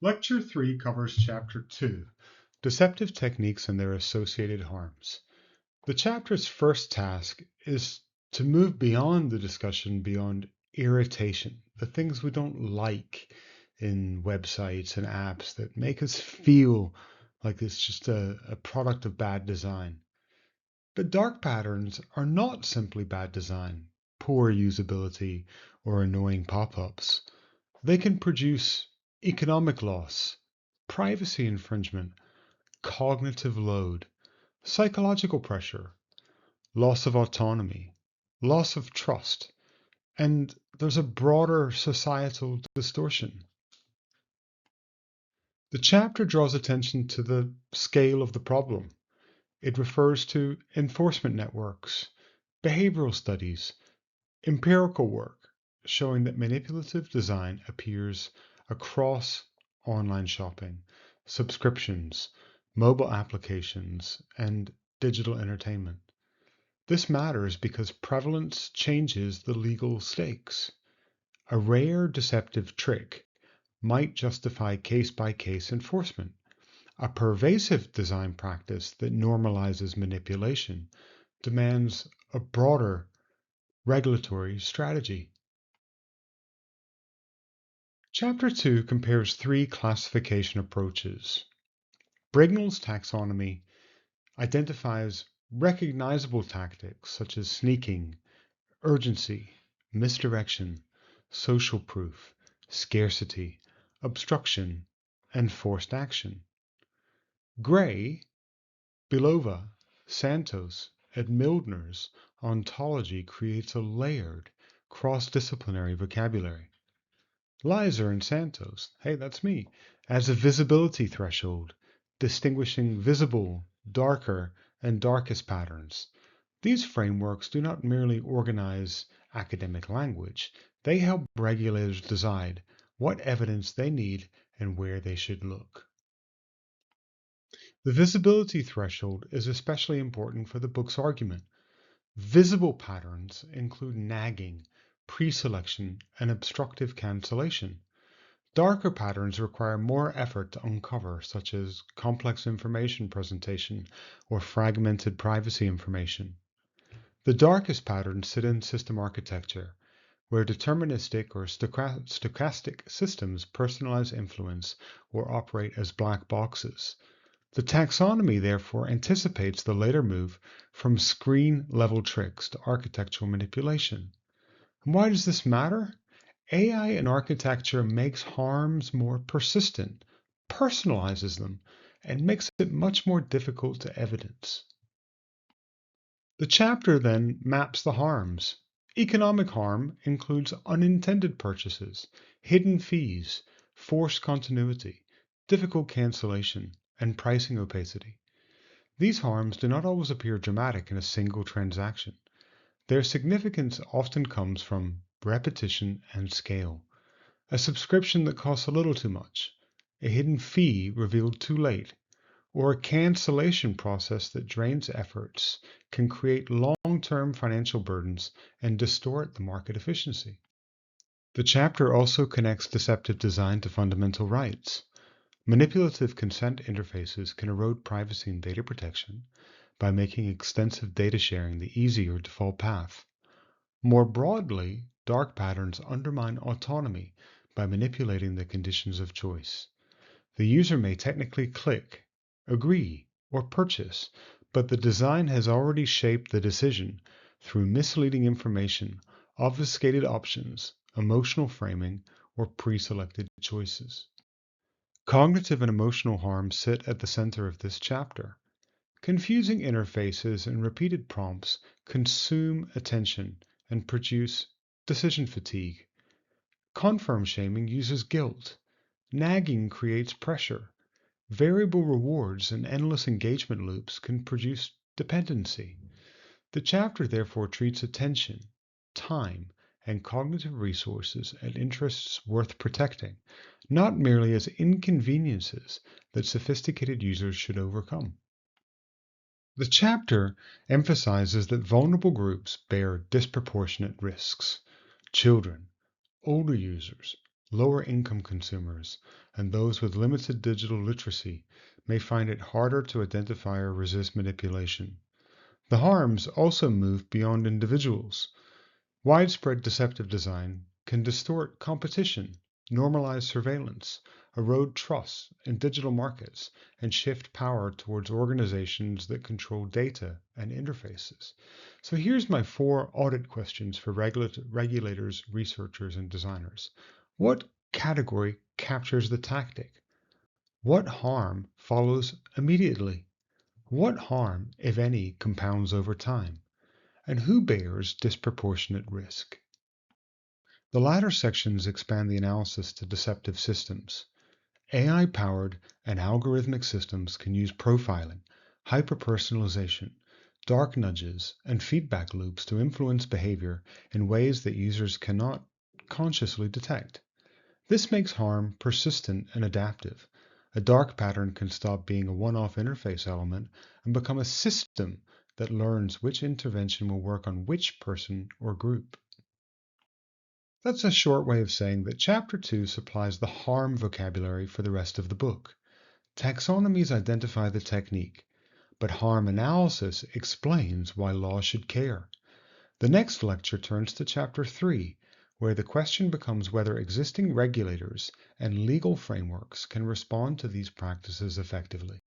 Lecture 3 covers Chapter 2, Deceptive Techniques and Their Associated Harms. The chapter's first task is to move beyond the discussion beyond irritation, the things we don't like in websites and apps that make us feel like it's just a product of bad design. But dark patterns are not simply bad design, poor usability, or annoying pop-ups. They can produce economic loss, privacy infringement, cognitive load, psychological pressure, loss of autonomy, loss of trust, and there's a broader societal distortion. The chapter draws attention to the scale of the problem. It refers to enforcement networks, behavioral studies, empirical work showing that manipulative design appears across online shopping, subscriptions, mobile applications, and digital entertainment. This matters because prevalence changes the legal stakes. A rare deceptive trick might justify case-by-case enforcement. A pervasive design practice that normalizes manipulation demands a broader regulatory strategy. Chapter 2 compares three classification approaches. Brignall's taxonomy identifies recognizable tactics such as sneaking, urgency, misdirection, social proof, scarcity, obstruction, and forced action. Gray, Belova, Santos, and Mildner's ontology creates a layered, cross-disciplinary vocabulary. Leiser and Santos, hey, that's me, adds a visibility threshold, distinguishing visible, darker, and darkest patterns. These frameworks do not merely organize academic language, they help regulators decide what evidence they need and where they should look. The visibility threshold is especially important for the book's argument. Visible patterns include nagging, pre-selection, and obstructive cancellation. Darker patterns require more effort to uncover, such as complex information presentation or fragmented privacy information. The darkest patterns sit in system architecture, where deterministic or stochastic systems personalize influence or operate as black boxes. The taxonomy therefore anticipates the later move from screen-level tricks to architectural manipulation. And why does this matter? AI in architecture makes harms more persistent, personalizes them, and makes it much more difficult to evidence. The chapter then maps the harms. Economic harm includes unintended purchases, hidden fees, forced continuity, difficult cancellation, and pricing opacity. These harms do not always appear dramatic in a single transaction. Their significance often comes from repetition and scale. A subscription that costs a little too much, a hidden fee revealed too late, or a cancellation process that drains efforts can create long-term financial burdens and distort the market efficiency. The chapter also connects deceptive design to fundamental rights. Manipulative consent interfaces can erode privacy and data protection by making extensive data sharing the easier default path. More broadly, dark patterns undermine autonomy by manipulating the conditions of choice. The user may technically click, agree, or purchase, but the design has already shaped the decision through misleading information, obfuscated options, emotional framing, or pre-selected choices. Cognitive and emotional harm sit at the center of this chapter. Confusing interfaces and repeated prompts consume attention and produce decision fatigue. Confirm shaming uses guilt. Nagging creates pressure. Variable rewards and endless engagement loops can produce dependency. The chapter therefore treats attention, time, and cognitive resources and interests worth protecting, not merely as inconveniences that sophisticated users should overcome. The chapter emphasizes that vulnerable groups bear disproportionate risks. Children, older users, lower income consumers, and those with limited digital literacy may find it harder to identify or resist manipulation. The harms also move beyond individuals. Widespread deceptive design can distort competition, normalize surveillance, erode trust in digital markets, and shift power towards organizations that control data and interfaces. So here's my 4 audit questions for regulators, researchers, and designers. What category captures the tactic? What harm follows immediately? What harm, if any, compounds over time? And who bears disproportionate risk? The latter sections expand the analysis to deceptive systems. AI-powered and algorithmic systems can use profiling, hyperpersonalization, dark nudges, and feedback loops to influence behavior in ways that users cannot consciously detect. This makes harm persistent and adaptive. A dark pattern can stop being a one-off interface element and become a system that learns which intervention will work on which person or group. That's a short way of saying that Chapter 2 supplies the harm vocabulary for the rest of the book. Taxonomies identify the technique, but harm analysis explains why law should care. The next lecture turns to Chapter 3, where the question becomes whether existing regulators and legal frameworks can respond to these practices effectively.